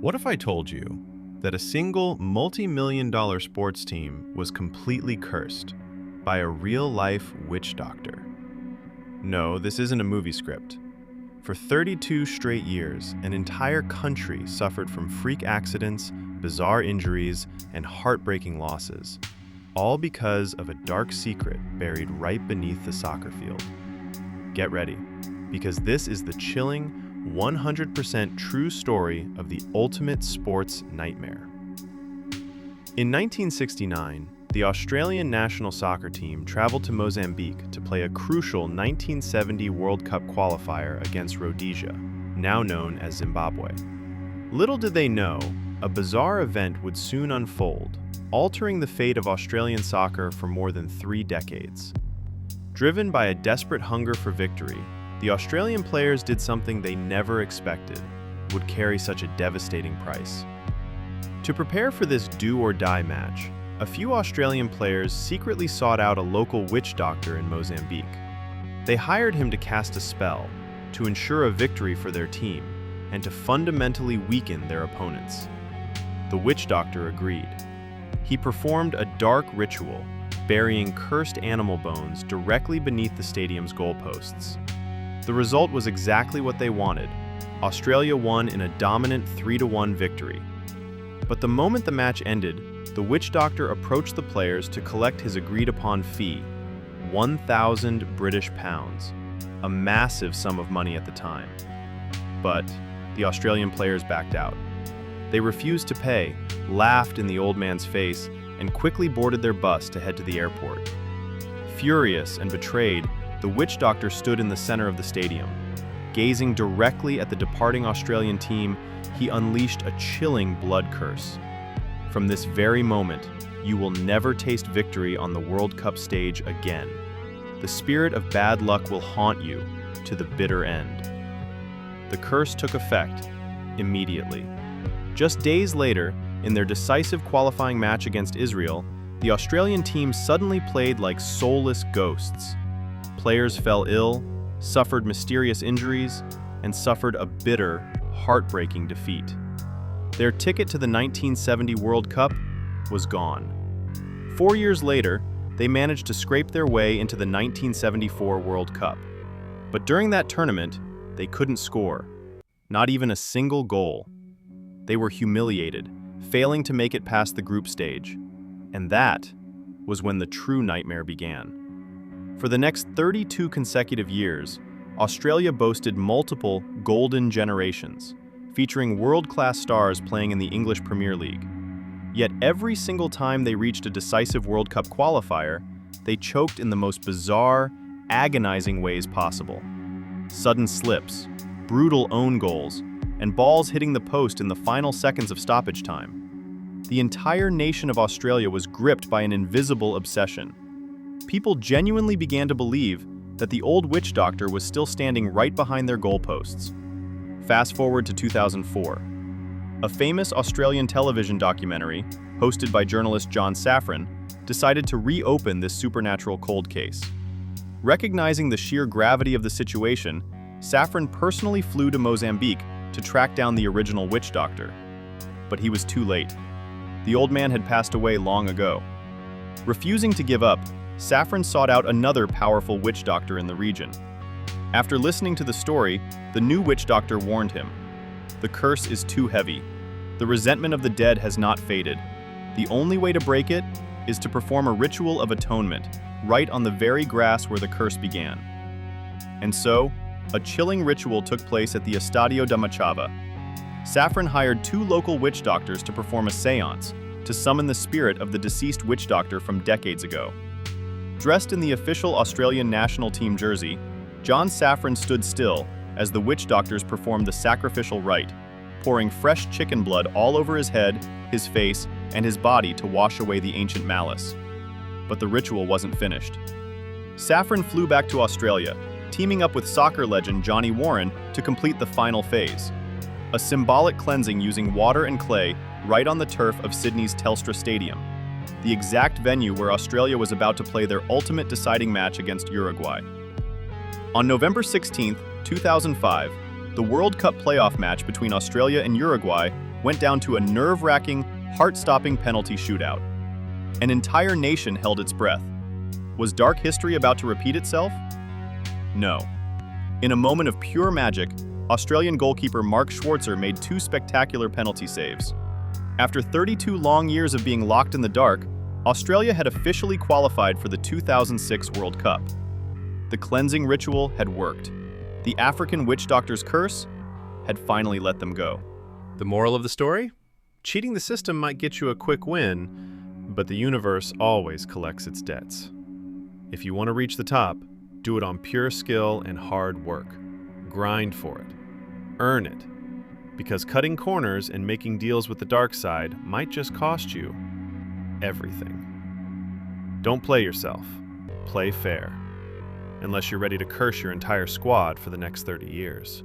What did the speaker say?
What if I told you that a single multi-million-dollar sports team was completely cursed by a real-life witch doctor? No, this isn't a movie script. For 32 straight years, an entire country suffered from freak accidents, bizarre injuries, and heartbreaking losses, all because of a dark secret buried right beneath the soccer field. Get ready, because this is the chilling, 100% true story of the ultimate sports nightmare. In 1969, the Australian national soccer team traveled to Mozambique to play a crucial 1970 World Cup qualifier against Rhodesia, now known as Zimbabwe. Little did they know, a bizarre event would soon unfold, altering the fate of Australian soccer for more than 3 decades. Driven by a desperate hunger for victory, the Australian players did something they never expected would carry such a devastating price. To prepare for this do-or-die match, a few Australian players secretly sought out a local witch doctor in Mozambique. They hired him to cast a spell, to ensure a victory for their team, and to fundamentally weaken their opponents. The witch doctor agreed. He performed a dark ritual, burying cursed animal bones directly beneath the stadium's goalposts. The result was exactly what they wanted. Australia won in a dominant 3-1 victory. But the moment the match ended, the witch doctor approached the players to collect his agreed-upon fee, 1,000 British pounds, a massive sum of money at the time. But the Australian players backed out. They refused to pay, laughed in the old man's face, and quickly boarded their bus to head to the airport. Furious and betrayed, the witch doctor stood in the center of the stadium. Gazing directly at the departing Australian team, he unleashed a chilling blood curse. From this very moment, you will never taste victory on the World Cup stage again. The spirit of bad luck will haunt you to the bitter end. The curse took effect immediately. Just days later, in their decisive qualifying match against Israel, the Australian team suddenly played like soulless ghosts. Players fell ill, suffered mysterious injuries, and suffered a bitter, heartbreaking defeat. Their ticket to the 1970 World Cup was gone. 4 years later, they managed to scrape their way into the 1974 World Cup. But during that tournament, they couldn't score, not even a single goal. They were humiliated, failing to make it past the group stage. And that was when the true nightmare began. For the next 32 consecutive years, Australia boasted multiple golden generations, featuring world-class stars playing in the English Premier League. Yet every single time they reached a decisive World Cup qualifier, they choked in the most bizarre, agonizing ways possible. Sudden slips, brutal own goals, and balls hitting the post in the final seconds of stoppage time. The entire nation of Australia was gripped by an invisible obsession. People genuinely began to believe that the old witch doctor was still standing right behind their goalposts. Fast forward to 2004. A famous Australian television documentary, hosted by journalist John Safran, decided to reopen this supernatural cold case. Recognizing the sheer gravity of the situation, Safran personally flew to Mozambique to track down the original witch doctor. But he was too late. The old man had passed away long ago. Refusing to give up, Safran sought out another powerful witch doctor in the region. After listening to the story, the new witch doctor warned him, "The curse is too heavy. The resentment of the dead has not faded. The only way to break it is to perform a ritual of atonement, right on the very grass where the curse began." And so, a chilling ritual took place at the Estadio da Machava. Safran hired 2 local witch doctors to perform a seance to summon the spirit of the deceased witch doctor from decades ago. Dressed in the official Australian national team jersey, John Safran stood still as the witch doctors performed the sacrificial rite, pouring fresh chicken blood all over his head, his face, and his body to wash away the ancient malice. But the ritual wasn't finished. Safran flew back to Australia, teaming up with soccer legend Johnny Warren to complete the final phase, a symbolic cleansing using water and clay right on the turf of Sydney's Telstra Stadium, the exact venue where Australia was about to play their ultimate deciding match against Uruguay. On November 16, 2005, the World Cup playoff match between Australia and Uruguay went down to a nerve-wracking, heart-stopping penalty shootout. An entire nation held its breath. Was dark history about to repeat itself? No. In a moment of pure magic, Australian goalkeeper Mark Schwarzer made 2 spectacular penalty saves. After 32 long years of being locked in the dark, Australia had officially qualified for the 2006 World Cup. The cleansing ritual had worked. The African witch doctor's curse had finally let them go. The moral of the story? Cheating the system might get you a quick win, but the universe always collects its debts. If you want to reach the top, do it on pure skill and hard work. Grind for it. Earn it. Because cutting corners and making deals with the dark side might just cost you everything. Don't play yourself. Play fair. Unless you're ready to curse your entire squad for the next 30 years.